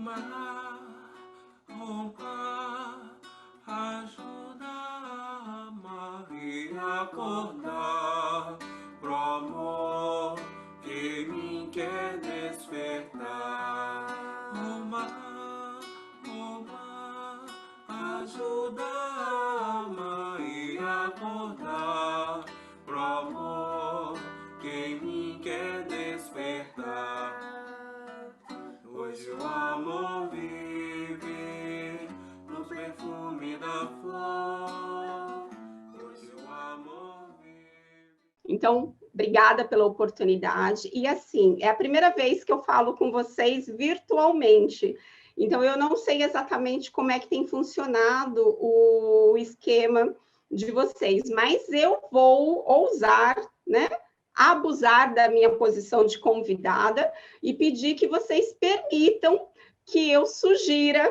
Uma ajuda a Maria acordar pro amor que me quer despertar. Uma ajuda a Maria acordar pro amor que me quer despertar. Hoje o amor vive no perfume da flor. Hoje o amor vive. Então, obrigada pela oportunidade. E assim, é a primeira vez que eu falo com vocês virtualmente. Então, eu não sei exatamente como é que tem funcionado o esquema de vocês, mas eu vou ousar, né, abusar da minha posição de convidada e pedir que vocês permitam que eu sugira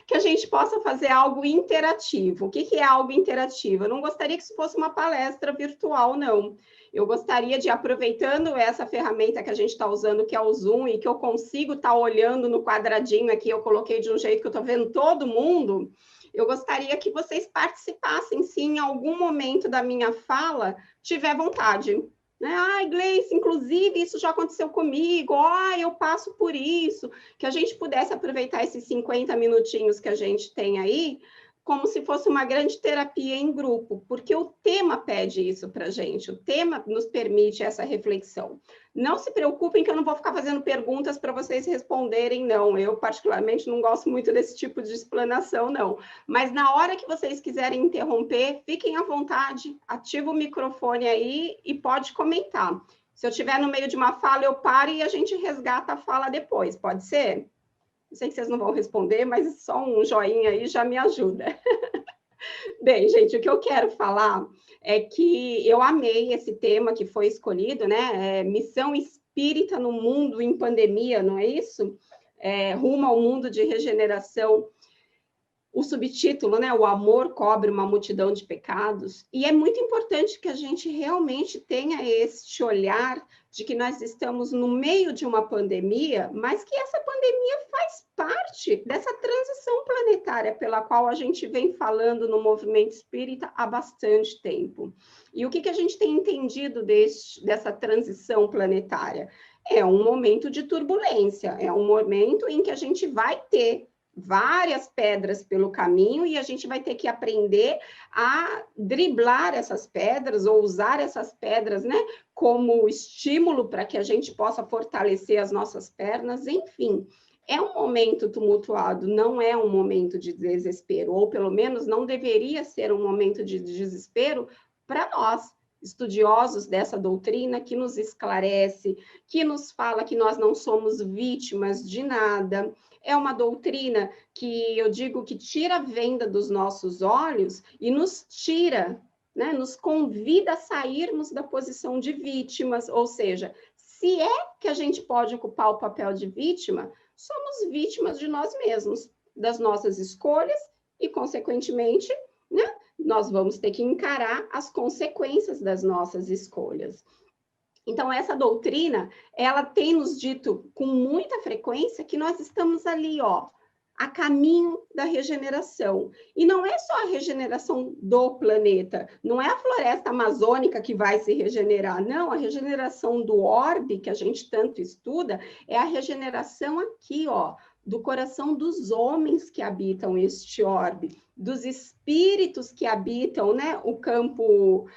que a gente possa fazer algo interativo. O que é algo interativo? Eu não gostaria que isso fosse uma palestra virtual, não. Eu gostaria de, aproveitando essa ferramenta que a gente está usando, que é o Zoom, e que eu consigo estar olhando no quadradinho aqui, eu coloquei de um jeito que eu estou vendo todo mundo, eu gostaria que vocês participassem, se em algum momento da minha fala tiver vontade. Né? Ai, Gleice, inclusive, isso já aconteceu comigo, eu passo por isso, que a gente pudesse aproveitar esses 50 minutinhos que a gente tem aí, como se fosse uma grande terapia em grupo, porque o tema pede isso para a gente, o tema nos permite essa reflexão. Não se preocupem que eu não vou ficar fazendo perguntas para vocês responderem, não. Eu, particularmente, não gosto muito desse tipo de explanação, não. Mas na hora que vocês quiserem interromper, fiquem à vontade, ativa o microfone aí e pode comentar. Se eu estiver no meio de uma fala, eu paro e a gente resgata a fala depois, pode ser? Eu sei que vocês não vão responder, mas só um joinha aí já me ajuda. Bem, gente, o que eu quero falar é que eu amei esse tema que foi escolhido, né? Missão espírita no mundo em pandemia, não é isso? Rumo ao mundo de regeneração. O subtítulo, né? O amor cobre uma multidão de pecados. E é muito importante que a gente realmente tenha este olhar de que nós estamos no meio de uma pandemia, mas que essa pandemia faz parte dessa transição planetária pela qual a gente vem falando no movimento espírita há bastante tempo. E o que a gente tem entendido dessa transição planetária? É um momento de turbulência, é um momento em que a gente vai ter várias pedras pelo caminho e a gente vai ter que aprender a driblar essas pedras ou usar essas pedras, né, como estímulo para que a gente possa fortalecer as nossas pernas, enfim. É um momento tumultuado, não é um momento de desespero, ou pelo menos não deveria ser um momento de desespero para nós, estudiosos dessa doutrina, que nos esclarece, que nos fala que nós não somos vítimas de nada. É uma doutrina que eu digo que tira a venda dos nossos olhos e nos tira, né, nos convida a sairmos da posição de vítimas, ou seja, se é que a gente pode ocupar o papel de vítima, somos vítimas de nós mesmos, das nossas escolhas e, consequentemente, né, nós vamos ter que encarar as consequências das nossas escolhas. Então, essa doutrina, ela tem nos dito com muita frequência que nós estamos ali, a caminho da regeneração. E não é só a regeneração do planeta, não é a floresta amazônica que vai se regenerar, não, a regeneração do orbe, que a gente tanto estuda, é a regeneração aqui, do coração dos homens que habitam este orbe, dos espíritos que habitam, né, o campo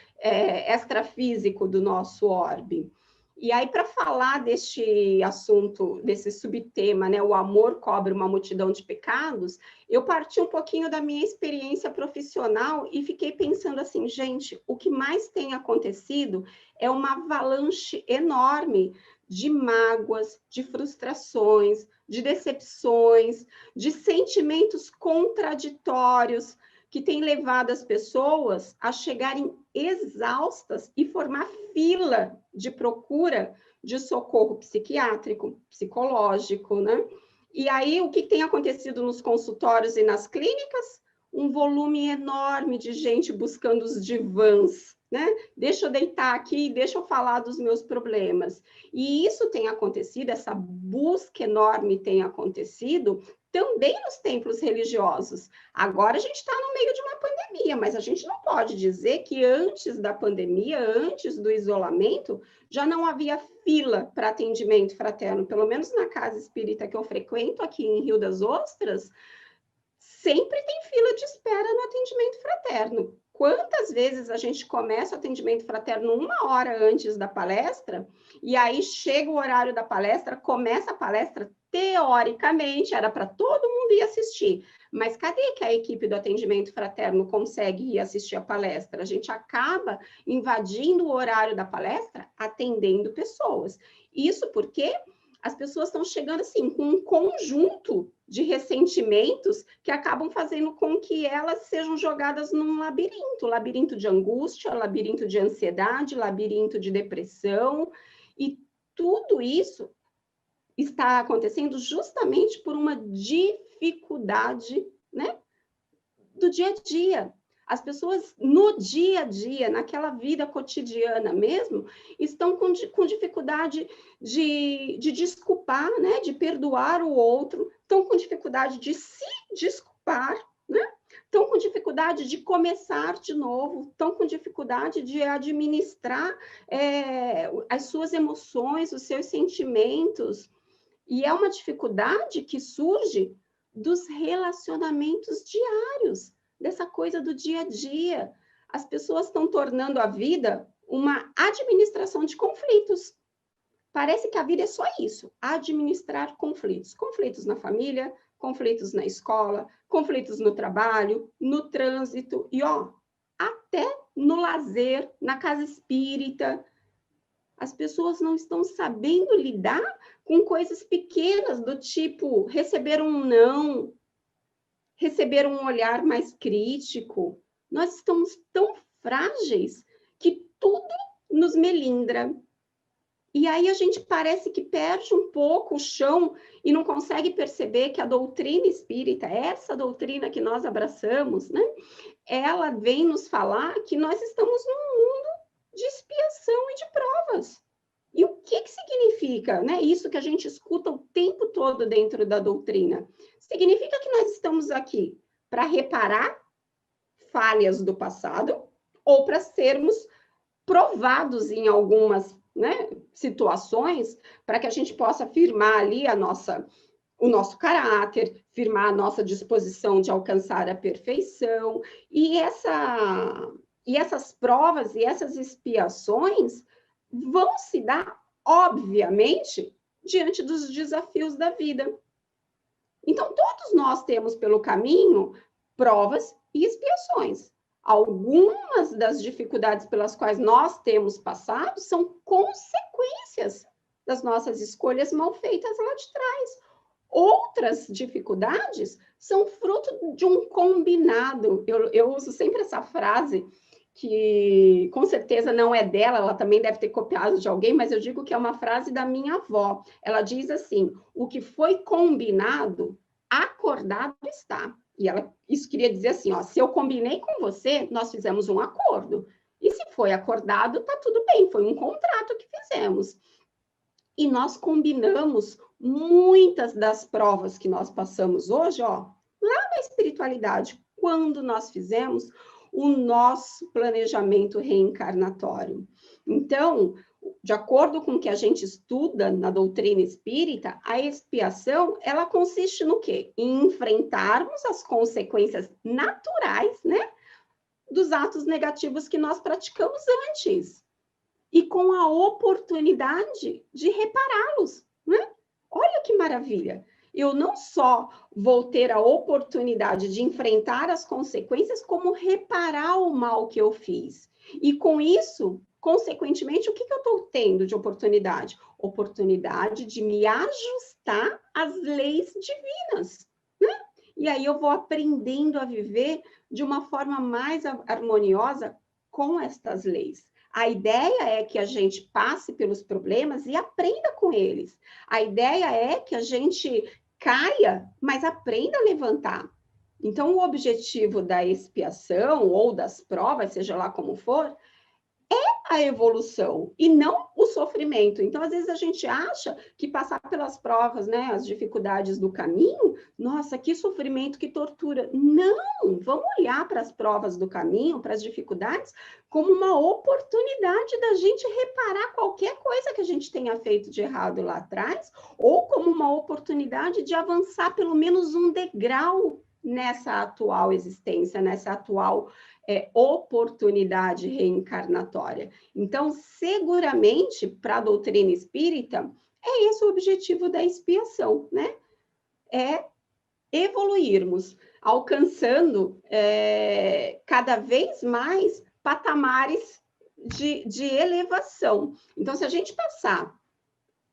extrafísico do nosso orbe. E aí, para falar deste assunto, desse subtema, né, o amor cobre uma multidão de pecados, eu parti um pouquinho da minha experiência profissional e fiquei pensando assim, gente, o que mais tem acontecido é uma avalanche enorme de mágoas, de frustrações, de decepções, de sentimentos contraditórios, que tem levado as pessoas a chegarem exaustas e formar fila de procura de socorro psiquiátrico, psicológico, né? E aí, o que tem acontecido nos consultórios e nas clínicas? Um volume enorme de gente buscando os divãs, né? Deixa eu deitar aqui, deixa eu falar dos meus problemas. E isso tem acontecido, essa busca enorme tem acontecido também nos templos religiosos. Agora a gente está no meio de uma pandemia, mas a gente não pode dizer que antes da pandemia, antes do isolamento, já não havia fila para atendimento fraterno. Pelo menos na casa espírita que eu frequento aqui em Rio das Ostras, sempre tem fila de espera no atendimento fraterno. Quantas vezes a gente começa o atendimento fraterno 1 hora antes da palestra, e aí chega o horário da palestra, começa a palestra, teoricamente, era para todo mundo ir assistir. Mas cadê que a equipe do atendimento fraterno consegue ir assistir a palestra? A gente acaba invadindo o horário da palestra, atendendo pessoas. Isso porque as pessoas estão chegando assim com um conjunto de ressentimentos que acabam fazendo com que elas sejam jogadas num labirinto de angústia, labirinto de ansiedade, labirinto de depressão, e tudo isso está acontecendo justamente por uma dificuldade, né, do dia a dia. As pessoas, no dia a dia, naquela vida cotidiana mesmo, estão com dificuldade de desculpar, né? De perdoar o outro, estão com dificuldade de se desculpar, né? Estão com dificuldade de começar de novo, estão com dificuldade de administrar as suas emoções, os seus sentimentos. E é uma dificuldade que surge dos relacionamentos diários, dessa coisa do dia a dia. As pessoas estão tornando a vida uma administração de conflitos. Parece que a vida é só isso, administrar conflitos. Conflitos na família, conflitos na escola, conflitos no trabalho, no trânsito, e até no lazer, na casa espírita. As pessoas não estão sabendo lidar com coisas pequenas, do tipo receber um não, receber um olhar mais crítico. Nós estamos tão frágeis que tudo nos melindra. E aí a gente parece que perde um pouco o chão e não consegue perceber que a doutrina espírita, essa doutrina que nós abraçamos, né, ela vem nos falar que nós estamos num mundo de expiação e de provas. E o que significa, né, isso que a gente escuta o tempo todo dentro da doutrina? Significa que nós estamos aqui para reparar falhas do passado ou para sermos provados em algumas, né, situações, para que a gente possa firmar ali o nosso caráter, firmar a nossa disposição de alcançar a perfeição. E essas provas e essas expiações vão se dar, obviamente, diante dos desafios da vida. Então, todos nós temos pelo caminho provas e expiações. Algumas das dificuldades pelas quais nós temos passado são consequências das nossas escolhas mal feitas lá de trás. Outras dificuldades são fruto de um combinado. Eu uso sempre essa frase, que com certeza não é dela, ela também deve ter copiado de alguém, mas eu digo que é uma frase da minha avó. Ela diz assim: o que foi combinado, acordado está. E isso queria dizer assim, se eu combinei com você, nós fizemos um acordo. E se foi acordado, tá tudo bem, foi um contrato que fizemos. E nós combinamos muitas das provas que nós passamos hoje, lá na espiritualidade, quando nós fizemos o nosso planejamento reencarnatório. Então, de acordo com o que a gente estuda na doutrina espírita, a expiação, ela consiste no quê? Em enfrentarmos as consequências naturais, né, dos atos negativos que nós praticamos antes, e com a oportunidade de repará-los, né? Olha que maravilha! Eu não só vou ter a oportunidade de enfrentar as consequências, como reparar o mal que eu fiz. E com isso, consequentemente, o que eu estou tendo de oportunidade? Oportunidade de me ajustar às leis divinas, né? E aí eu vou aprendendo a viver de uma forma mais harmoniosa com estas leis. A ideia é que a gente passe pelos problemas e aprenda com eles. A ideia é que a gente caia, mas aprenda a levantar. Então, o objetivo da expiação ou das provas, seja lá como for, a evolução e não o sofrimento. Então, às vezes a gente acha que passar pelas provas, né, as dificuldades do caminho, nossa, que sofrimento, que tortura. Não, vamos olhar para as provas do caminho, para as dificuldades, como uma oportunidade da gente reparar qualquer coisa que a gente tenha feito de errado lá atrás, ou como uma oportunidade de avançar pelo menos um degrau nessa atual existência, nessa atual oportunidade reencarnatória. Então, seguramente, para a doutrina espírita, é esse o objetivo da expiação, né? É evoluirmos, alcançando cada vez mais patamares de elevação. Então, se a gente passar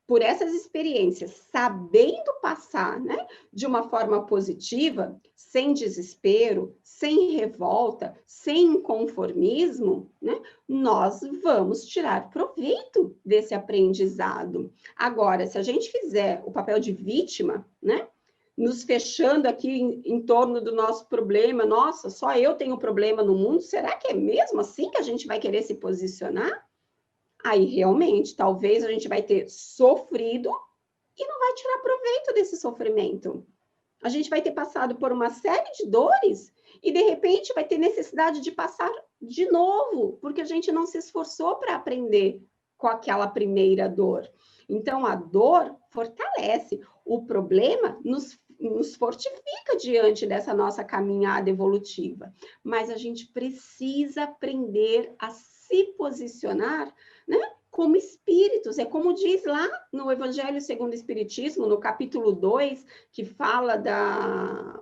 por essas experiências, sabendo passar, né, de uma forma positiva, sem desespero, sem revolta, sem inconformismo, né, nós vamos tirar proveito desse aprendizado. Agora, se a gente fizer o papel de vítima, né, nos fechando aqui em torno do nosso problema, nossa, só eu tenho problema no mundo, será que é mesmo assim que a gente vai querer se posicionar? Aí, realmente, talvez a gente vai ter sofrido e não vai tirar proveito desse sofrimento. A gente vai ter passado por uma série de dores e, de repente, vai ter necessidade de passar de novo, porque a gente não se esforçou para aprender com aquela primeira dor. Então, a dor fortalece. O problema nos fortifica diante dessa nossa caminhada evolutiva. Mas a gente precisa aprender a se posicionar, né, como espíritos. É como diz lá no Evangelho segundo o Espiritismo, no capítulo 2, que fala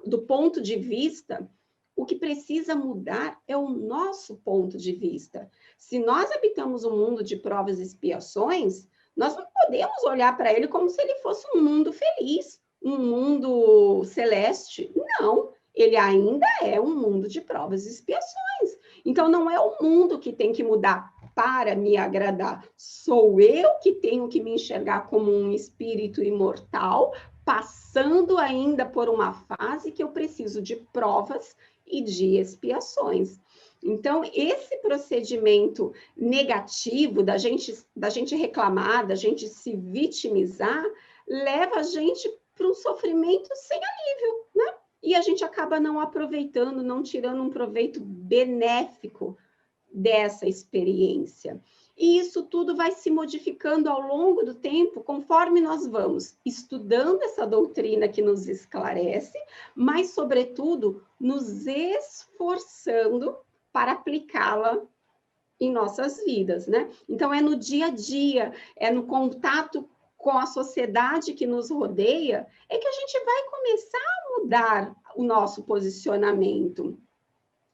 do ponto de vista. O que precisa mudar é o nosso ponto de vista. Se nós habitamos um mundo de provas e expiações, nós não podemos olhar para ele como se ele fosse um mundo feliz, um mundo celeste. Não, ele ainda é um mundo de provas e expiações. Então, não é o mundo que tem que mudar para me agradar. Sou eu que tenho que me enxergar como um espírito imortal, passando ainda por uma fase que eu preciso de provas e de expiações. Então, esse procedimento negativo da gente reclamar, da gente se vitimizar, leva a gente para um sofrimento sem alívio, né? E a gente acaba não aproveitando, não tirando um proveito benéfico dessa experiência. E isso tudo vai se modificando ao longo do tempo, conforme nós vamos estudando essa doutrina que nos esclarece, mas, sobretudo, nos esforçando para aplicá-la em nossas vidas, né? Então, é no dia a dia, é no contato com a sociedade que nos rodeia, é que a gente vai começar a mudar o nosso posicionamento.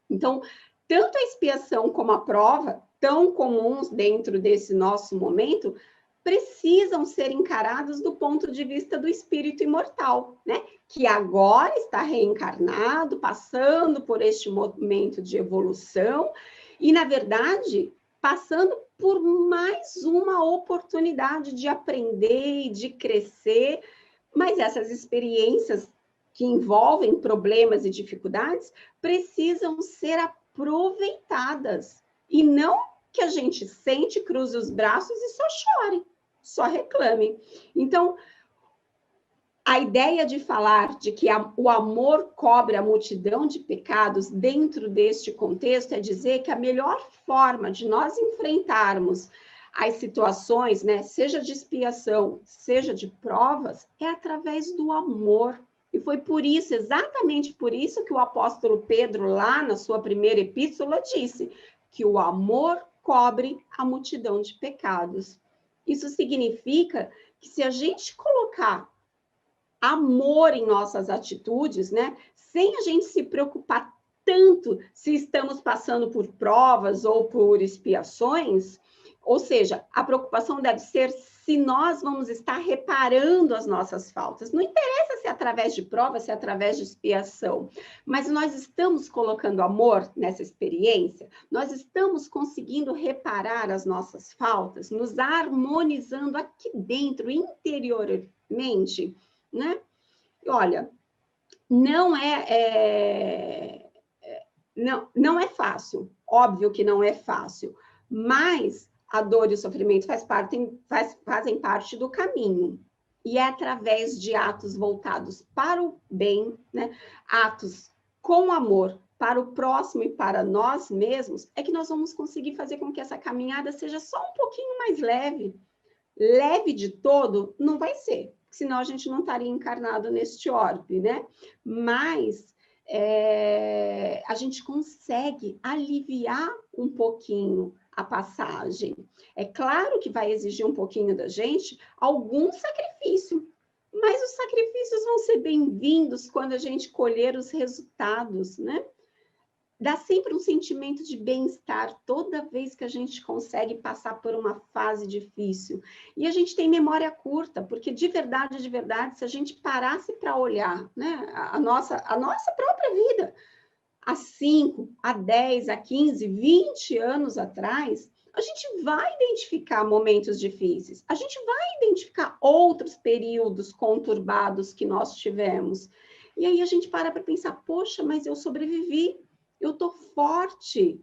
Então, tanto a expiação como a prova, tão comuns dentro desse nosso momento, precisam ser encarados do ponto de vista do espírito imortal, né? Que agora está reencarnado, passando por este momento de evolução e, na verdade, passando por mais uma oportunidade de aprender e de crescer, mas essas experiências que envolvem problemas e dificuldades precisam ser aproveitadas e não que a gente sente, cruze os braços e só chore, só reclame. Então, a ideia de falar de que o amor cobre a multidão de pecados dentro deste contexto é dizer que a melhor forma de nós enfrentarmos as situações, né, seja de expiação, seja de provas, é através do amor. E foi por isso, exatamente por isso, que o apóstolo Pedro, lá na sua primeira epístola, disse que o amor cobre a multidão de pecados. Isso significa que se a gente colocar amor em nossas atitudes, né, sem a gente se preocupar tanto se estamos passando por provas ou por expiações, ou seja, a preocupação deve ser se nós vamos estar reparando as nossas faltas. Não interessa se é através de prova, se é através de expiação, mas nós estamos colocando amor nessa experiência, nós estamos conseguindo reparar as nossas faltas, nos harmonizando aqui dentro, interiormente, né? Olha, não é fácil, óbvio que não é fácil, mas a dor e o sofrimento fazem parte do caminho. E é através de atos voltados para o bem, né? Atos com amor para o próximo e para nós mesmos, é que nós vamos conseguir fazer com que essa caminhada seja só um pouquinho mais leve. Leve de todo não vai ser, senão a gente não estaria encarnado neste orbe, né? Mas a gente consegue aliviar um pouquinho a passagem. É claro que vai exigir um pouquinho da gente algum sacrifício, mas os sacrifícios vão ser bem-vindos quando a gente colher os resultados, né? Dá sempre um sentimento de bem-estar toda vez que a gente consegue passar por uma fase difícil. E a gente tem memória curta, porque de verdade, se a gente parasse para olhar, né, a nossa própria vida, há 5, há 10, há 15, 20 anos atrás, a gente vai identificar momentos difíceis, a gente vai identificar outros períodos conturbados que nós tivemos. E aí a gente para pensar, poxa, mas eu sobrevivi, eu estou forte.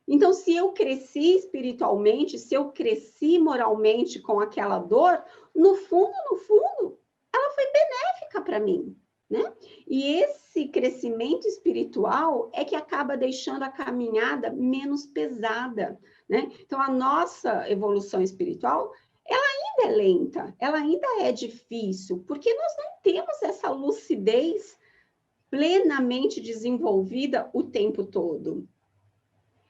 Então, se eu cresci espiritualmente, se eu cresci moralmente com aquela dor, no fundo, ela foi benéfica para mim, né? E esse crescimento espiritual é que acaba deixando a caminhada menos pesada, né? Então, a nossa evolução espiritual, ela ainda é lenta, ela ainda é difícil, porque nós não temos essa lucidez plenamente desenvolvida o tempo todo.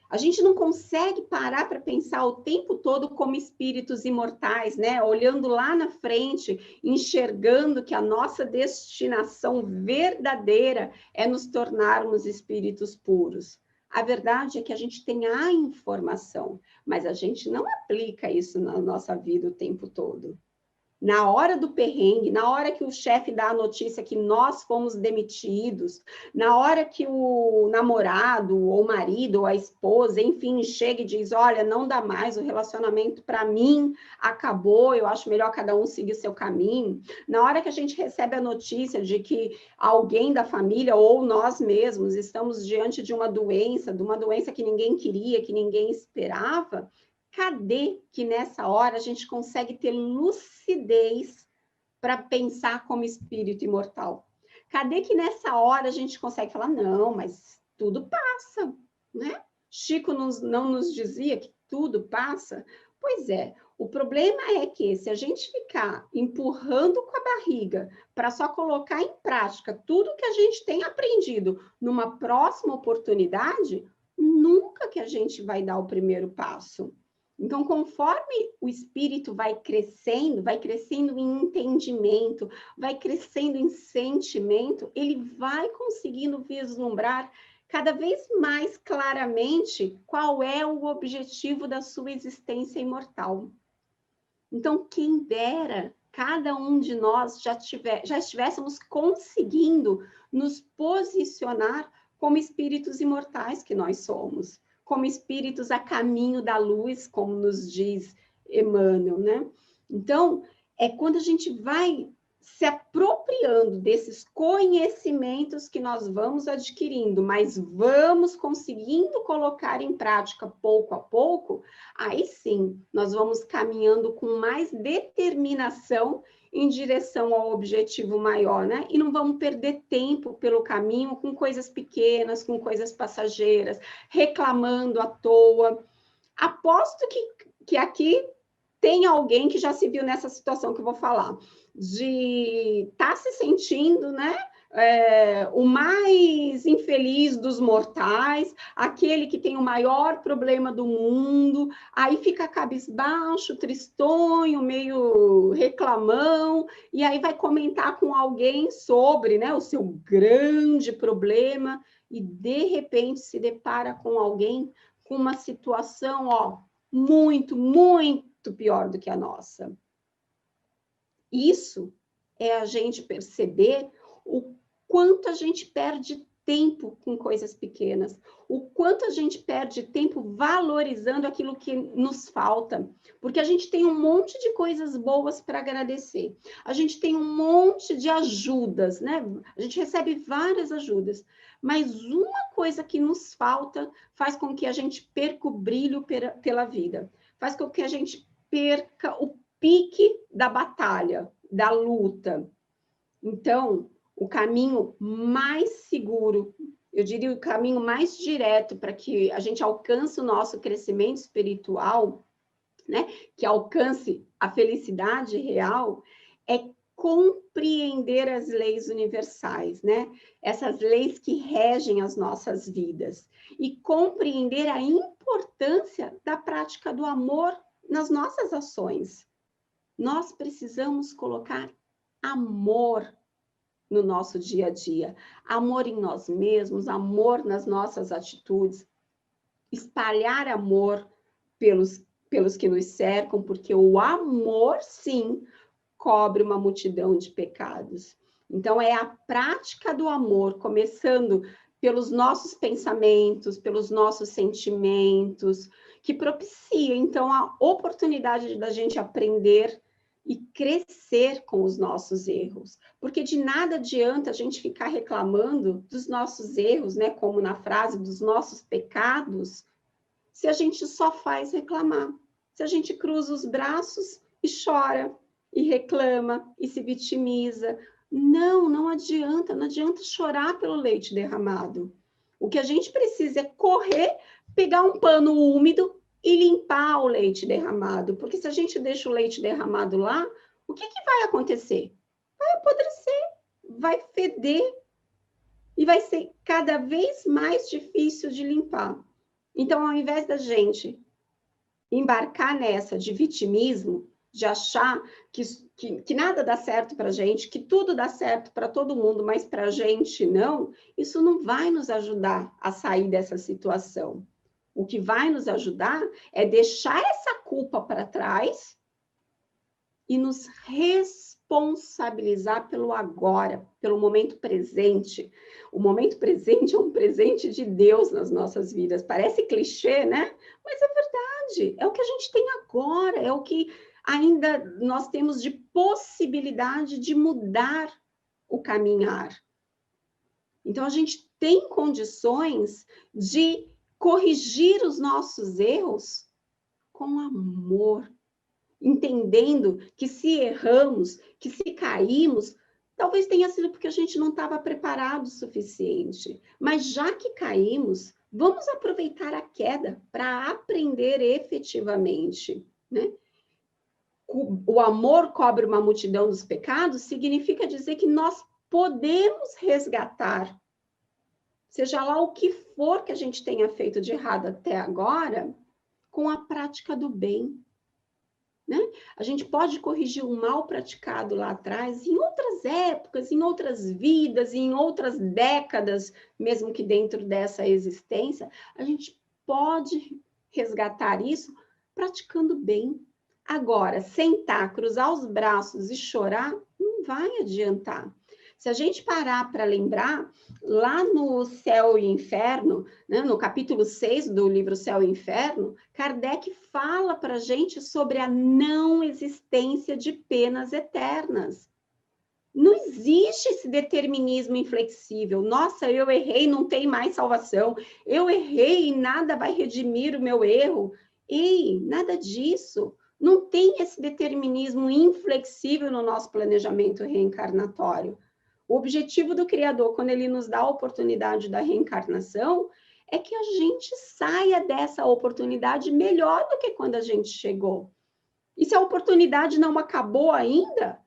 A gente não consegue parar para pensar o tempo todo como espíritos imortais, né? Olhando lá na frente, enxergando que a nossa destinação verdadeira é nos tornarmos espíritos puros. A verdade é que a gente tem a informação, mas a gente não aplica isso na nossa vida o tempo todo. Na hora do perrengue, na hora que o chefe dá a notícia que nós fomos demitidos, na hora que o namorado, ou o marido, ou a esposa, enfim, chega e diz, olha, não dá mais, o relacionamento para mim acabou, eu acho melhor cada um seguir seu caminho. Na hora que a gente recebe a notícia de que alguém da família, ou nós mesmos, estamos diante de uma doença que ninguém queria, que ninguém esperava, cadê que nessa hora a gente consegue ter lucidez para pensar como espírito imortal? Cadê que nessa hora a gente consegue falar, não, mas tudo passa, né? Chico não nos dizia que tudo passa? Pois é, o problema é que se a gente ficar empurrando com a barriga para só colocar em prática tudo que a gente tem aprendido numa próxima oportunidade, nunca que a gente vai dar o primeiro passo. Então, conforme o espírito vai crescendo em entendimento, vai crescendo em sentimento, ele vai conseguindo vislumbrar cada vez mais claramente qual é o objetivo da sua existência imortal. Então, quem dera cada um de nós já estivéssemos conseguindo nos posicionar como espíritos imortais que nós somos, como espíritos a caminho da luz, como nos diz Emmanuel, né? Então, é quando a gente vai se apropriando desses conhecimentos que nós vamos adquirindo, mas vamos conseguindo colocar em prática pouco a pouco, aí sim, nós vamos caminhando com mais determinação em direção ao objetivo maior, né? E não vamos perder tempo pelo caminho com coisas pequenas, com coisas passageiras, reclamando à toa. Aposto que aqui tem alguém que já se viu nessa situação que eu vou falar, de estar se sentindo, né? O mais infeliz dos mortais, aquele que tem o maior problema do mundo, aí fica cabisbaixo, tristonho, meio reclamão, e aí vai comentar com alguém sobre, né, o seu grande problema, e de repente se depara com alguém com uma situação, ó, muito, muito pior do que a nossa. Isso é a gente perceber o quanto a gente perde tempo com coisas pequenas, o quanto a gente perde tempo valorizando aquilo que nos falta, porque a gente tem um monte de coisas boas para agradecer, a gente tem um monte de ajudas, né? A gente recebe várias ajudas, mas uma coisa que nos falta faz com que a gente perca o brilho pela vida, faz com que a gente perca o pique da batalha, da luta. Então, o caminho mais seguro, eu diria o caminho mais direto para que a gente alcance o nosso crescimento espiritual, né, que alcance a felicidade real, é compreender as leis universais, né? Essas leis que regem as nossas vidas. E compreender a importância da prática do amor nas nossas ações. Nós precisamos colocar amor no nosso dia a dia. Amor em nós mesmos, amor nas nossas atitudes. Espalhar amor pelos que nos cercam, porque o amor, sim, cobre uma multidão de pecados. Então, é a prática do amor, começando pelos nossos pensamentos, pelos nossos sentimentos, que propicia, então, a oportunidade da gente aprender e crescer com os nossos erros. Porque de nada adianta a gente ficar reclamando dos nossos erros, né? Como na frase, dos nossos pecados, se a gente só faz reclamar. Se a gente cruza os braços e chora, e reclama, e se vitimiza. Não adianta, não adianta chorar pelo leite derramado. O que a gente precisa é correr, pegar um pano úmido e limpar o leite derramado. Porque se a gente deixa o leite derramado lá, o que vai acontecer? Vai apodrecer, vai feder, e vai ser cada vez mais difícil de limpar. Então, ao invés da gente embarcar nessa de vitimismo, de achar que nada dá certo para a gente, que tudo dá certo para todo mundo, mas para a gente não, isso não vai nos ajudar a sair dessa situação. O que vai nos ajudar é deixar essa culpa para trás e nos responsabilizar pelo agora, pelo momento presente. O momento presente é um presente de Deus nas nossas vidas. Parece clichê, né? Mas é verdade. É o que a gente tem agora, é o que ainda nós temos de possibilidade de mudar o caminhar. Então, a gente tem condições de corrigir os nossos erros com amor, entendendo que se erramos, que se caímos, talvez tenha sido porque a gente não estava preparado o suficiente. Mas já que caímos, vamos aproveitar a queda para aprender efetivamente, né? O amor cobre uma multidão dos pecados significa dizer que nós podemos resgatar, seja lá o que for que a gente tenha feito de errado até agora, com a prática do bem. Né? A gente pode corrigir um mal praticado lá atrás, em outras épocas, em outras vidas, em outras décadas, mesmo que dentro dessa existência, a gente pode resgatar isso praticando bem. Agora, sentar, cruzar os braços e chorar, não vai adiantar. Se a gente parar para lembrar, lá no Céu e Inferno, né, no capítulo 6 do livro Céu e Inferno, Kardec fala para a gente sobre a não existência de penas eternas. Não existe esse determinismo inflexível. Nossa, eu errei, não tem mais salvação. Eu errei e nada vai redimir o meu erro. Ei, nada disso. Não tem esse determinismo inflexível no nosso planejamento reencarnatório. O objetivo do Criador, quando ele nos dá a oportunidade da reencarnação, é que a gente saia dessa oportunidade melhor do que quando a gente chegou. E se a oportunidade não acabou ainda,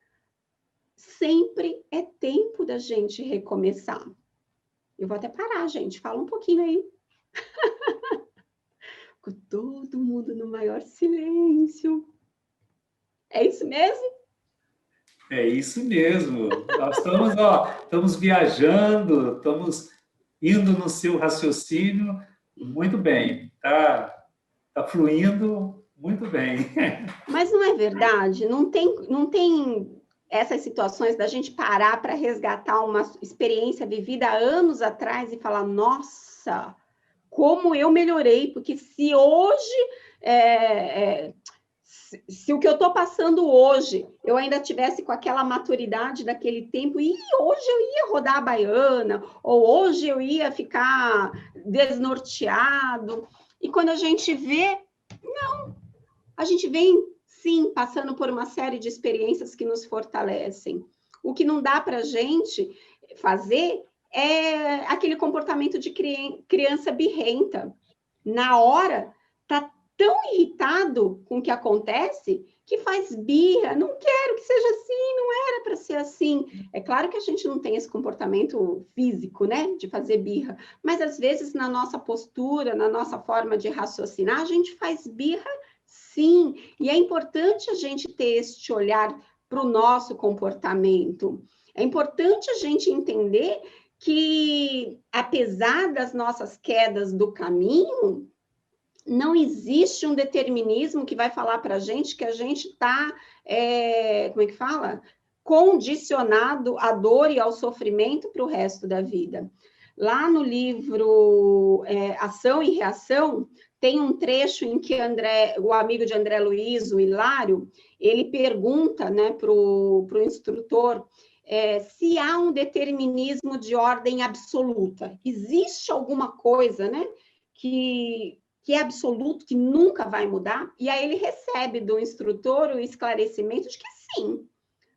sempre é tempo da gente recomeçar. Eu vou até parar, gente. Fala um pouquinho aí. Com todo mundo no maior silêncio. É isso mesmo? É isso mesmo. Nós estamos viajando, estamos indo no seu raciocínio muito bem. Tá fluindo muito bem. Mas não é verdade? Não tem essas situações da gente parar para resgatar uma experiência vivida há anos atrás e falar, nossa, como eu melhorei, porque se hoje... Se o que eu estou passando hoje, eu ainda tivesse com aquela maturidade daquele tempo, e hoje eu ia rodar a baiana, ou hoje eu ia ficar desnorteado. E quando a gente vê, A gente vem, sim, passando por uma série de experiências que nos fortalecem. O que não dá para a gente fazer é aquele comportamento de criança birrenta. Na hora, está tão irritado com o que acontece que faz birra, não quero que seja assim, não era para ser assim. É claro que a gente não tem esse comportamento físico, né, de fazer birra, mas às vezes na nossa postura, na nossa forma de raciocinar, a gente faz birra sim, e é importante a gente ter este olhar para o nosso comportamento. É importante a gente entender que, apesar das nossas quedas do caminho, não existe um determinismo que vai falar para a gente que a gente está, como é que fala? Condicionado à dor e ao sofrimento para o resto da vida. Lá no livro Ação e Reação, tem um trecho em que o amigo de André Luiz, o Hilário, ele pergunta, né, para o instrutor se há um determinismo de ordem absoluta. Existe alguma coisa, né, que é absoluto, que nunca vai mudar? E aí ele recebe do instrutor o esclarecimento de que sim,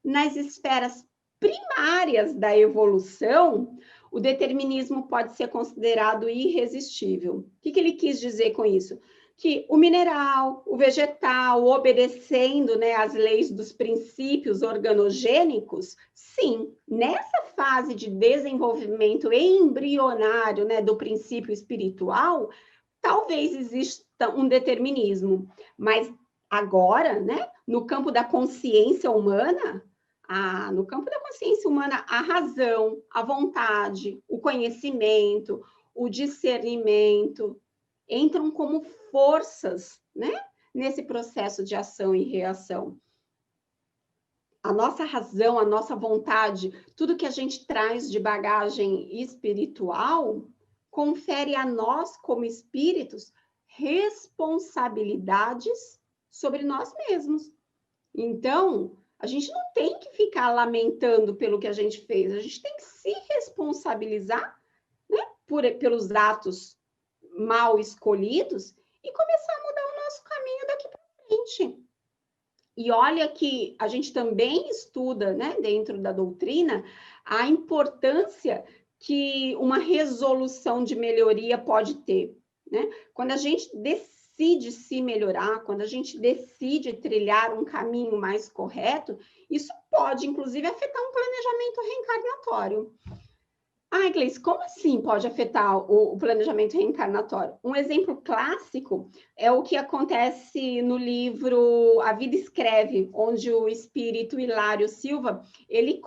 nas esferas primárias da evolução, o determinismo pode ser considerado irresistível. O que ele quis dizer com isso? Que o mineral, o vegetal, obedecendo, né, às leis dos princípios organogênicos, sim, nessa fase de desenvolvimento embrionário, né, do princípio espiritual, talvez exista um determinismo, mas agora, né, no campo da consciência humana, a razão, a vontade, o conhecimento, o discernimento entram como forças, né, nesse processo de ação e reação. A nossa razão, a nossa vontade, tudo que a gente traz de bagagem espiritual, confere a nós, como espíritos, responsabilidades sobre nós mesmos. Então, a gente não tem que ficar lamentando pelo que a gente fez, a gente tem que se responsabilizar, né, pelos atos mal escolhidos e começar a mudar o nosso caminho daqui para frente. E olha que a gente também estuda, né, dentro da doutrina, a importância que uma resolução de melhoria pode ter, né? Quando a gente decide se melhorar, quando a gente decide trilhar um caminho mais correto, isso pode, inclusive, afetar um planejamento reencarnatório. Ah, Gleice, como assim pode afetar o planejamento reencarnatório? Um exemplo clássico é o que acontece no livro A Vida Escreve, onde o espírito Hilário Silva, ele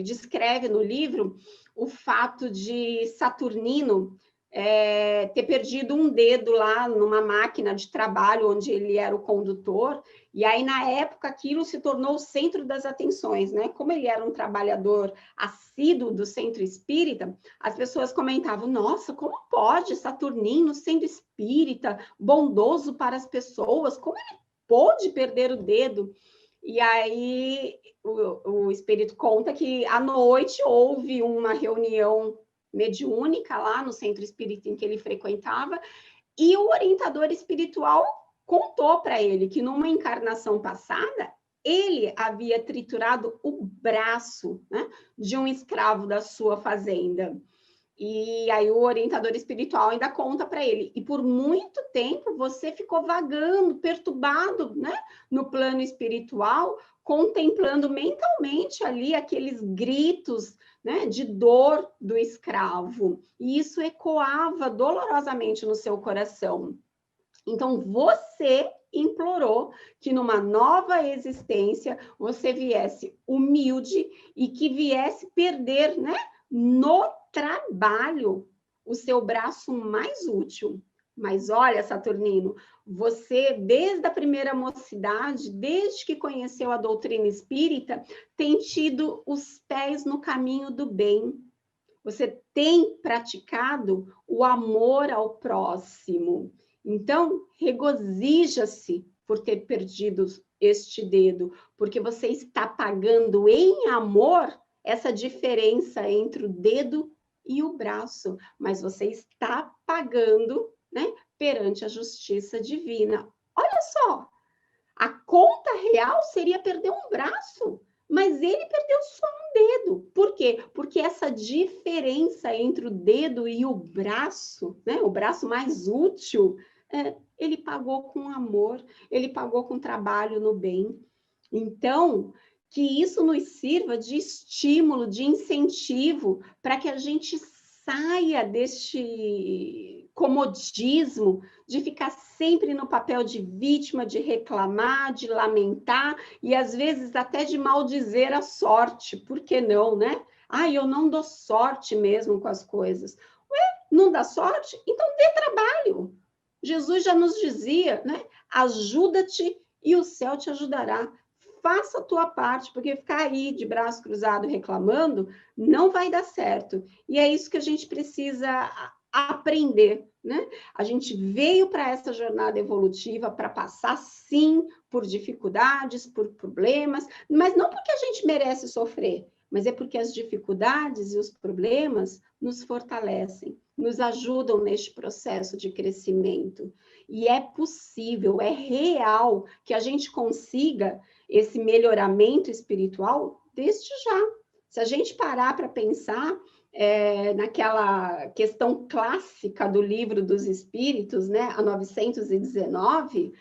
descreve no livro o fato de Saturnino ter perdido um dedo lá numa máquina de trabalho onde ele era o condutor, e aí na época aquilo se tornou o centro das atenções, né? Como ele era um trabalhador assíduo do centro espírita, as pessoas comentavam, nossa, como pode Saturnino, sendo espírita, bondoso para as pessoas, como ele pôde perder o dedo? E aí o espírito conta que à noite houve uma reunião mediúnica lá no centro espírita em que ele frequentava, e o orientador espiritual contou para ele que numa encarnação passada, ele havia triturado o braço, né, de um escravo da sua fazenda. E aí o orientador espiritual ainda conta para ele, e por muito tempo você ficou vagando, perturbado, né, no plano espiritual, contemplando mentalmente ali aqueles gritos, né, de dor do escravo. E isso ecoava dolorosamente no seu coração. Então, você implorou que numa nova existência você viesse humilde e que viesse perder, né, no trabalho o seu braço mais útil. Mas olha, Saturnino, você, desde a primeira mocidade, desde que conheceu a doutrina espírita, tem tido os pés no caminho do bem. Você tem praticado o amor ao próximo. Então, regozija-se por ter perdido este dedo, porque você está pagando em amor essa diferença entre o dedo e o braço, mas você está pagando, né, perante a justiça divina. Olha só, A conta real seria perder um braço, mas ele perdeu só um dedo. Por quê? Porque essa diferença entre o dedo e o braço, né, o braço mais útil, ele pagou com amor, ele pagou com trabalho no bem. Então, que isso nos sirva de estímulo, de incentivo, para que a gente saia deste comodismo de ficar sempre no papel de vítima, de reclamar, de lamentar e às vezes até de maldizer a sorte. Por que não, né? Eu não dou sorte mesmo com as coisas. Ué, não dá sorte? Então dê trabalho. Jesus já nos dizia, né? Ajuda-te e o céu te ajudará. Faça a tua parte, porque ficar aí de braço cruzado reclamando não vai dar certo. E é isso que a gente precisa aprender, né? A gente veio para essa jornada evolutiva para passar, sim, por dificuldades, por problemas, mas não porque a gente merece sofrer, mas é porque as dificuldades e os problemas nos fortalecem, nos ajudam neste processo de crescimento. E é possível, é real que a gente consiga esse melhoramento espiritual desde já. Se a gente parar para pensar naquela questão clássica do Livro dos Espíritos, né, a 919,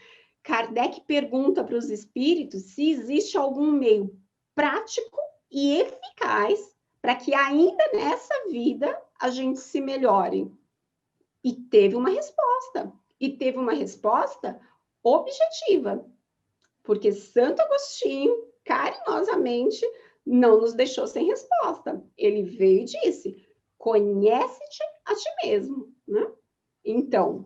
Kardec pergunta para os espíritos se existe algum meio prático e eficaz para que ainda nessa vida a gente se melhore. E teve uma resposta. E teve uma resposta objetiva. Porque Santo Agostinho, carinhosamente, não nos deixou sem resposta. Ele veio e disse, conhece-te a ti mesmo, né? Então,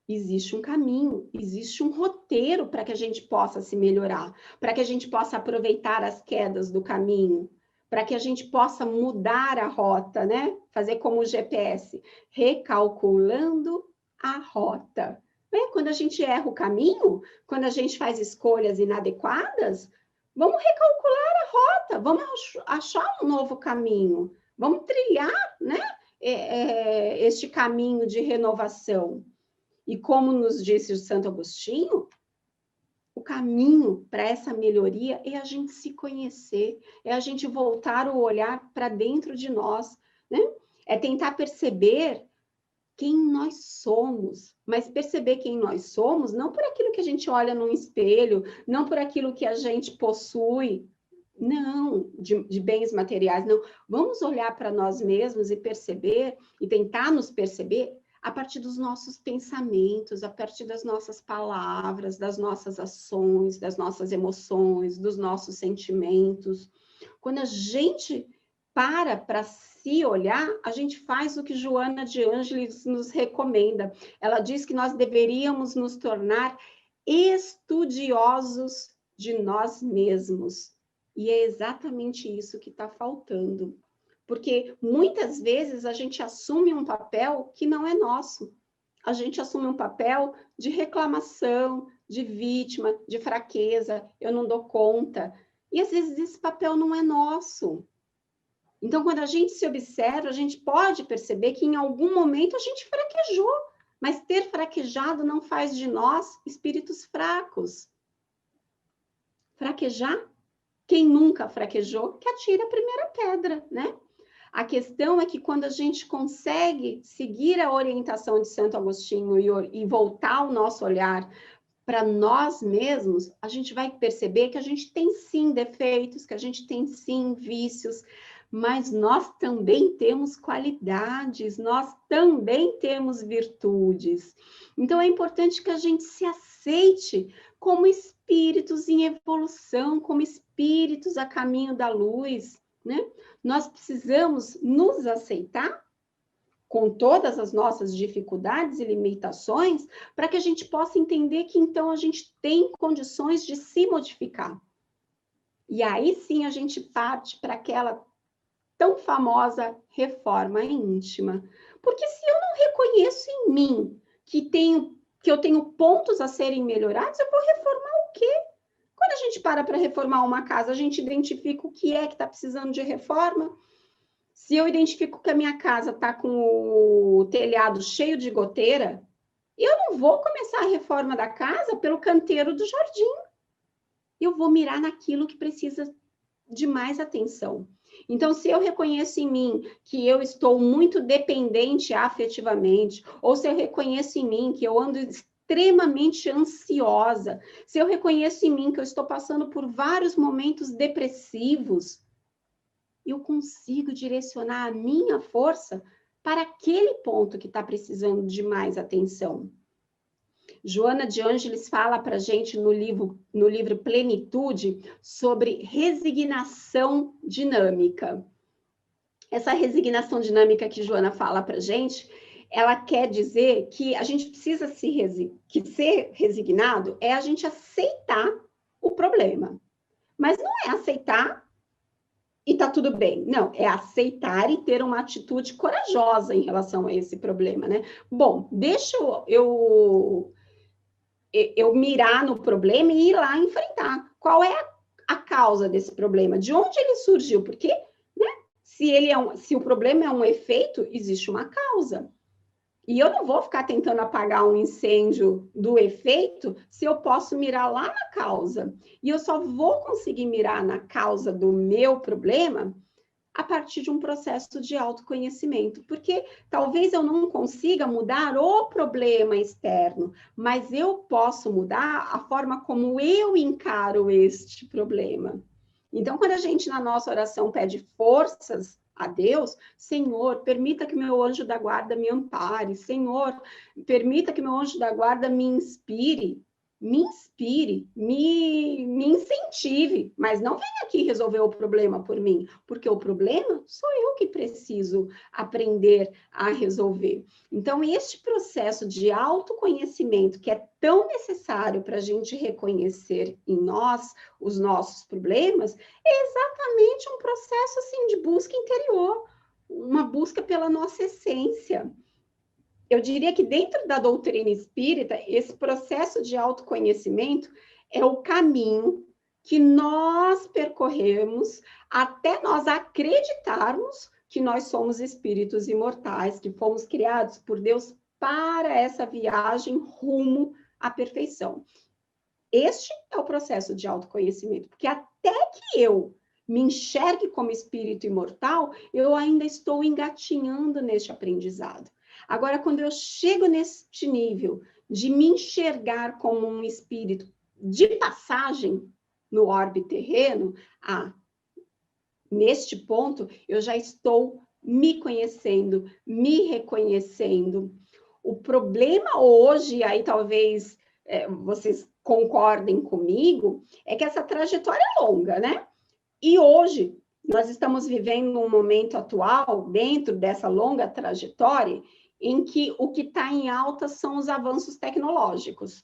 existe um caminho, existe um roteiro para que a gente possa se melhorar, para que a gente possa aproveitar as quedas do caminho, para que a gente possa mudar a rota, né? Fazer como o GPS, recalculando a rota. Quando a gente erra o caminho, quando a gente faz escolhas inadequadas, vamos recalcular a rota, vamos achar um novo caminho, vamos trilhar, né, este caminho de renovação. E como nos disse o Santo Agostinho, o caminho para essa melhoria é a gente se conhecer, é a gente voltar o olhar para dentro de nós, né? É tentar perceber quem nós somos, mas perceber quem nós somos não por aquilo que a gente olha num espelho, não por aquilo que a gente possui, não, de bens materiais, não. Vamos olhar para nós mesmos e perceber, e tentar nos perceber a partir dos nossos pensamentos, a partir das nossas palavras, das nossas ações, das nossas emoções, dos nossos sentimentos. Quando a gente para se olhar, a gente faz o que Joana de Ângeles nos recomenda. Ela diz que nós deveríamos nos tornar estudiosos de nós mesmos. E é exatamente isso que está faltando. Porque muitas vezes a gente assume um papel que não é nosso. A gente assume um papel de reclamação, de vítima, de fraqueza, eu não dou conta. E às vezes esse papel não é nosso. Então, quando a gente se observa, a gente pode perceber que em algum momento a gente fraquejou, mas ter fraquejado não faz de nós espíritos fracos. Fraquejar? Quem nunca fraquejou, que atire a primeira pedra, né? A questão é que quando a gente consegue seguir a orientação de Santo Agostinho e voltar o nosso olhar para nós mesmos, a gente vai perceber que a gente tem sim defeitos, que a gente tem sim vícios, mas nós também temos qualidades, nós também temos virtudes. Então é importante que a gente se aceite como espíritos em evolução, como espíritos a caminho da luz, né? Nós precisamos nos aceitar com todas as nossas dificuldades e limitações, para que a gente possa entender que então a gente tem condições de se modificar. E aí sim a gente parte para aquela tão famosa reforma íntima. Porque se eu não reconheço em mim que eu tenho pontos a serem melhorados, eu vou reformar o quê? Quando a gente para reformar uma casa, a gente identifica o que é que está precisando de reforma. Se eu identifico que a minha casa está com o telhado cheio de goteira, Eu não vou começar a reforma da casa pelo canteiro do jardim. Eu vou mirar naquilo que precisa de mais atenção. Então, se eu reconheço em mim que eu estou muito dependente afetivamente, ou se eu reconheço em mim que eu ando extremamente ansiosa, se eu reconheço em mim que eu estou passando por vários momentos depressivos, eu consigo direcionar a minha força para aquele ponto que está precisando de mais atenção. Joana de Ângeles fala para a gente no livro Plenitude sobre resignação dinâmica. Essa resignação dinâmica que Joana fala para a gente, ela quer dizer que a gente precisa ser resignado é a gente aceitar o problema. Mas não é aceitar e tá tudo bem. Não, é aceitar e ter uma atitude corajosa em relação a esse problema, né? Bom, deixa eu mirar no problema e ir lá enfrentar. Qual é a causa desse problema? De onde ele surgiu? Porque, né, se o problema é um efeito, existe uma causa. E eu não vou ficar tentando apagar um incêndio do efeito se eu posso mirar lá na causa. E eu só vou conseguir mirar na causa do meu problema a partir de um processo de autoconhecimento, porque talvez eu não consiga mudar o problema externo, mas eu posso mudar a forma como eu encaro este problema. Então, quando a gente, na nossa oração, pede forças a Deus, Senhor, permita que meu anjo da guarda me ampare, Senhor, permita que meu anjo da guarda me inspire, me incentive, mas não venha aqui resolver o problema por mim, porque o problema sou eu que preciso aprender a resolver. Então, este processo de autoconhecimento, que é tão necessário para a gente reconhecer em nós os nossos problemas, é exatamente um processo assim, de busca interior, uma busca pela nossa essência. Eu diria que dentro da doutrina espírita, esse processo de autoconhecimento é o caminho que nós percorremos até nós acreditarmos que nós somos espíritos imortais, que fomos criados por Deus para essa viagem rumo à perfeição. Este é o processo de autoconhecimento, porque até que eu me enxergue como espírito imortal, eu ainda estou engatinhando neste aprendizado. Agora, quando eu chego neste nível de me enxergar como um espírito de passagem no orbe terreno, neste ponto, eu já estou me conhecendo, me reconhecendo. O problema hoje, aí talvez vocês concordem comigo, é que essa trajetória é longa, né? E hoje, nós estamos vivendo um momento atual, dentro dessa longa trajetória, em que o que está em alta são os avanços tecnológicos.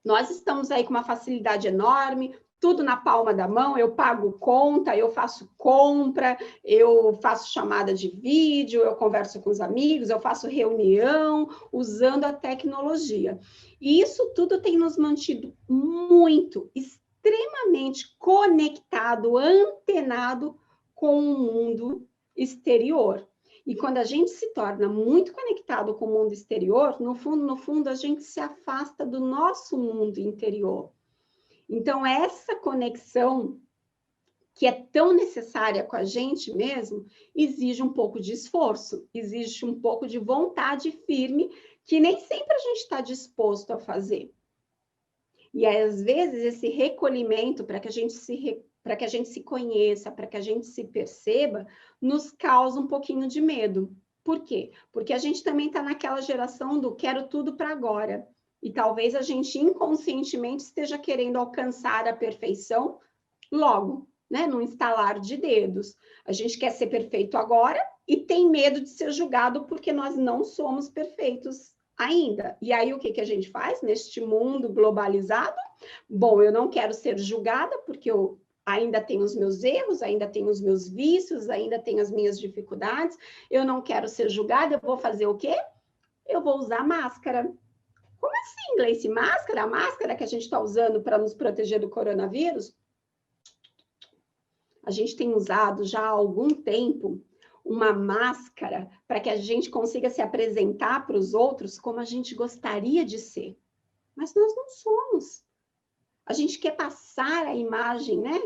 Nós estamos aí com uma facilidade enorme, tudo na palma da mão, eu pago conta, eu faço compra, eu faço chamada de vídeo, eu converso com os amigos, eu faço reunião usando a tecnologia. E isso tudo tem nos mantido muito, extremamente conectado, antenado com o mundo exterior. E quando a gente se torna muito conectado com o mundo exterior, no fundo, a gente se afasta do nosso mundo interior. Então, essa conexão, que é tão necessária com a gente mesmo, exige um pouco de esforço, exige um pouco de vontade firme, que nem sempre a gente está disposto a fazer. E, às vezes, esse recolhimento para que a gente se conheça, para que a gente se perceba, nos causa um pouquinho de medo. Por quê? Porque a gente também está naquela geração do quero tudo para agora. E talvez a gente inconscientemente esteja querendo alcançar a perfeição logo, né? Num estalar de dedos. A gente quer ser perfeito agora e tem medo de ser julgado porque nós não somos perfeitos ainda. E aí o que a gente faz neste mundo globalizado? Bom, eu não quero ser julgada porque eu ainda tenho os meus erros, ainda tenho os meus vícios, ainda tenho as minhas dificuldades, eu não quero ser julgada, eu vou fazer o quê? Eu vou usar máscara. Como assim, Gleice? Máscara? A máscara que a gente está usando para nos proteger do coronavírus? A gente tem usado já há algum tempo uma máscara para que a gente consiga se apresentar para os outros como a gente gostaria de ser. Mas nós não somos. A gente quer passar a imagem, né,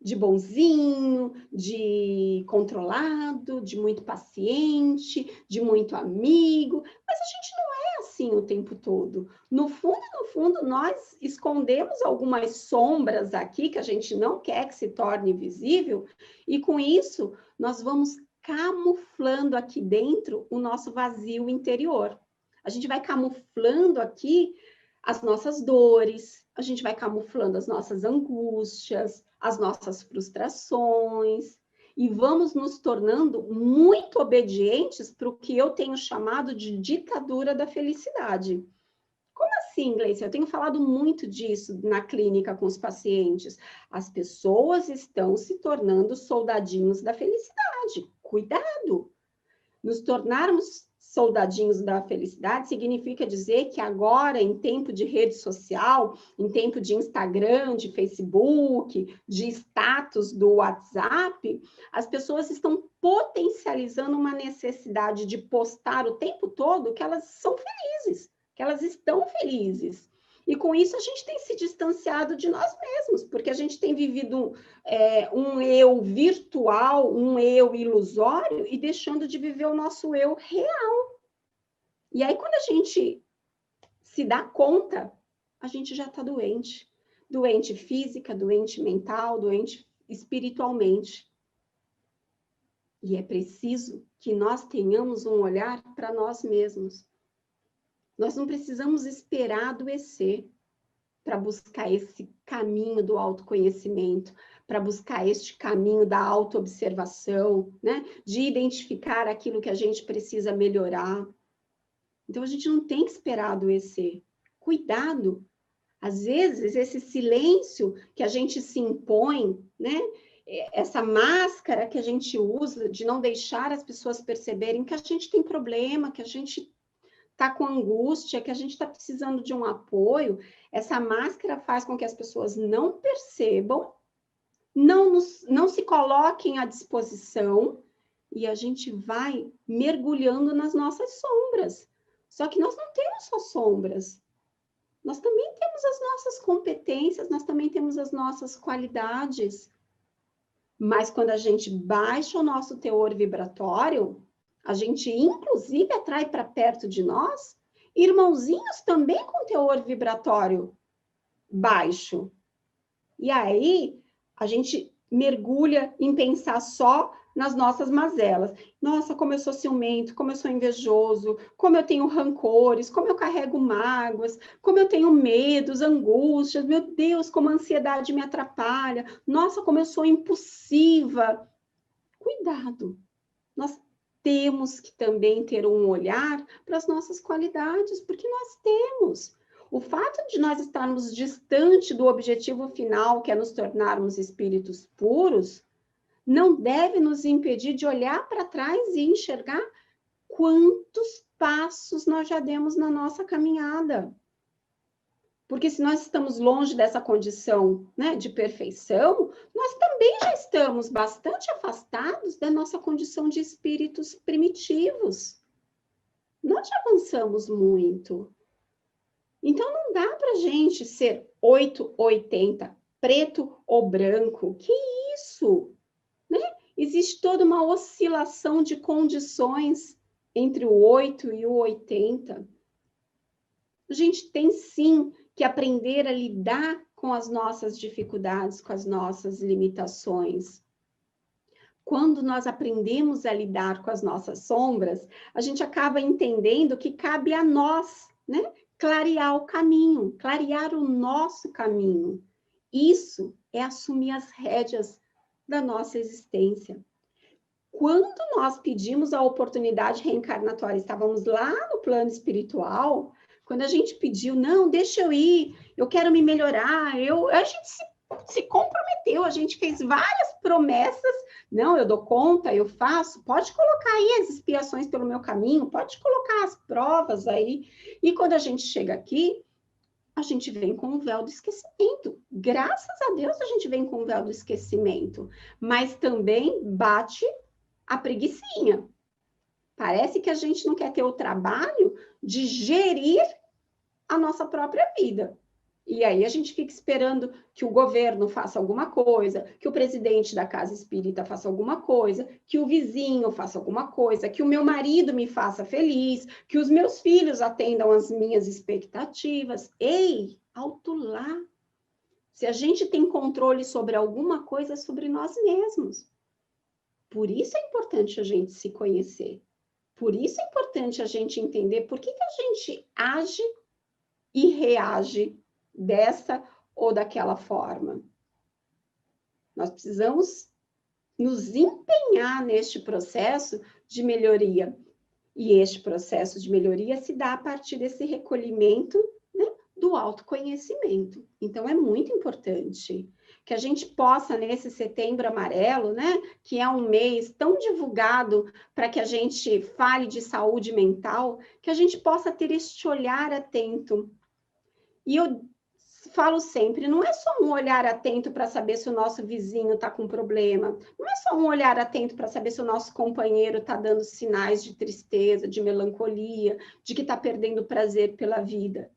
de bonzinho, de controlado, de muito paciente, de muito amigo, mas a gente não é assim o tempo todo. No fundo, nós escondemos algumas sombras aqui que a gente não quer que se torne visível, e com isso nós vamos camuflando aqui dentro o nosso vazio interior. A gente vai camuflando aqui as nossas dores, a gente vai camuflando as nossas angústias, as nossas frustrações, e vamos nos tornando muito obedientes para o que eu tenho chamado de ditadura da felicidade. Como assim, Gleice? Eu tenho falado muito disso na clínica com os pacientes. As pessoas estão se tornando soldadinhos da felicidade. Cuidado! Nos tornarmos soldadinhos da felicidade significa dizer que agora, em tempo de rede social, em tempo de Instagram, de Facebook, de status do WhatsApp, as pessoas estão potencializando uma necessidade de postar o tempo todo que elas são felizes, que elas estão felizes. E com isso a gente tem se distanciado de nós mesmos, porque a gente tem vivido um eu virtual, um eu ilusório, e deixando de viver o nosso eu real. E aí, quando a gente se dá conta, a gente já está doente. Doente física, doente mental, doente espiritualmente. E é preciso que nós tenhamos um olhar para nós mesmos. Nós não precisamos esperar adoecer para buscar esse caminho do autoconhecimento, para buscar este caminho da autoobservação, né? De identificar aquilo que a gente precisa melhorar. Então, a gente não tem que esperar adoecer. Cuidado! Às vezes, esse silêncio que a gente se impõe, né? Essa máscara que a gente usa de não deixar as pessoas perceberem que a gente tem problema, que a gente está com angústia, que a gente está precisando de um apoio, essa máscara faz com que as pessoas não percebam, não se coloquem à disposição, e a gente vai mergulhando nas nossas sombras. Só que nós não temos só sombras. Nós também temos as nossas competências, nós também temos as nossas qualidades. Mas quando a gente baixa o nosso teor vibratório, a gente, inclusive, atrai para perto de nós irmãozinhos também com teor vibratório baixo. E aí, a gente mergulha em pensar só nas nossas mazelas. Nossa, como eu sou ciumento, como eu sou invejoso, como eu tenho rancores, como eu carrego mágoas, como eu tenho medos, angústias, meu Deus, como a ansiedade me atrapalha. Nossa, como eu sou impulsiva. Cuidado, nós temos que também ter um olhar para as nossas qualidades, porque nós temos. O fato de nós estarmos distante do objetivo final, que é nos tornarmos espíritos puros, não deve nos impedir de olhar para trás e enxergar quantos passos nós já demos na nossa caminhada. Porque se nós estamos longe dessa condição, né, de perfeição, nós também já estamos bastante afastados da nossa condição de espíritos primitivos. Nós já avançamos muito. Então, não dá para a gente ser 880, preto ou branco. Que isso? Né? Existe toda uma oscilação de condições entre o 8 e o 80. A gente tem, sim, que aprender a lidar com as nossas dificuldades, com as nossas limitações. Quando nós aprendemos a lidar com as nossas sombras, a gente acaba entendendo que cabe a nós, né? Clarear o caminho, clarear o nosso caminho. Isso é assumir as rédeas da nossa existência. Quando nós pedimos a oportunidade reencarnatória, estávamos lá no plano espiritual, quando a gente pediu, não, deixa eu ir, eu quero me melhorar, a gente se comprometeu, a gente fez várias promessas, não, eu dou conta, eu faço, pode colocar aí as expiações pelo meu caminho, pode colocar as provas aí, e quando a gente chega aqui, a gente vem com o véu do esquecimento. Graças a Deus a gente vem com o véu do esquecimento, mas também bate a preguicinha. Parece que a gente não quer ter o trabalho de gerir a nossa própria vida. E aí a gente fica esperando que o governo faça alguma coisa, que o presidente da casa espírita faça alguma coisa, que o vizinho faça alguma coisa, que o meu marido me faça feliz, que os meus filhos atendam às minhas expectativas. Ei, alto lá! Se a gente tem controle sobre alguma coisa, é sobre nós mesmos. Por isso é importante a gente se conhecer. Por isso é importante a gente entender por que a gente age e reage dessa ou daquela forma. Nós precisamos nos empenhar neste processo de melhoria. E este processo de melhoria se dá a partir desse recolhimento, né, do autoconhecimento. Então, é muito importante que a gente possa, nesse Setembro Amarelo, né, que é um mês tão divulgado para que a gente fale de saúde mental, que a gente possa ter este olhar atento. E eu falo sempre, não é só um olhar atento para saber se o nosso vizinho está com problema, não é só um olhar atento para saber se o nosso companheiro está dando sinais de tristeza, de melancolia, de que está perdendo prazer pela vida.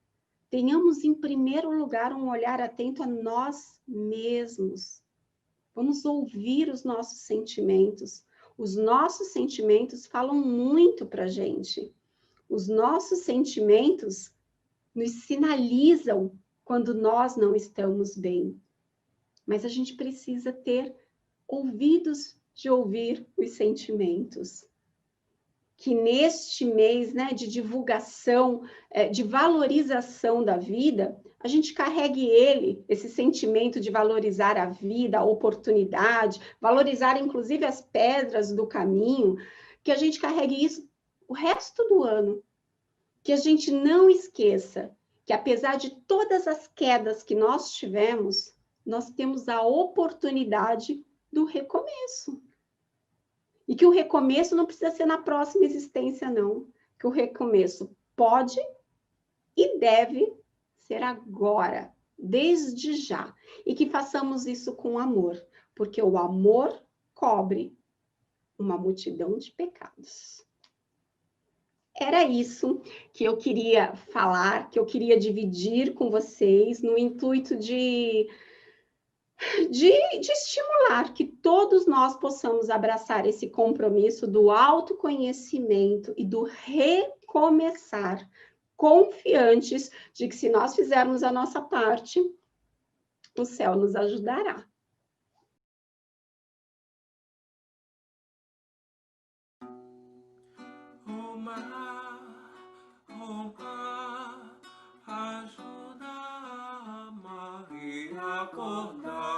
Tenhamos, em primeiro lugar, um olhar atento a nós mesmos. Vamos ouvir os nossos sentimentos. Os nossos sentimentos falam muito para a gente. Os nossos sentimentos nos sinalizam quando nós não estamos bem. Mas a gente precisa ter ouvidos de ouvir os sentimentos. Que neste mês, né, de divulgação, de valorização da vida, a gente carregue ele, esse sentimento de valorizar a vida, a oportunidade, valorizar inclusive as pedras do caminho, que a gente carregue isso o resto do ano. Que a gente não esqueça que, apesar de todas as quedas que nós tivemos, nós temos a oportunidade do recomeço. E que o recomeço não precisa ser na próxima existência, não. Que o recomeço pode e deve ser agora, desde já. E que façamos isso com amor, porque o amor cobre uma multidão de pecados. Era isso que eu queria falar, que eu queria dividir com vocês, no intuito de estimular que todos nós possamos abraçar esse compromisso do autoconhecimento e do recomeçar, confiantes de que se nós fizermos a nossa parte, o céu nos ajudará. O mar, ajuda a amar e acordar.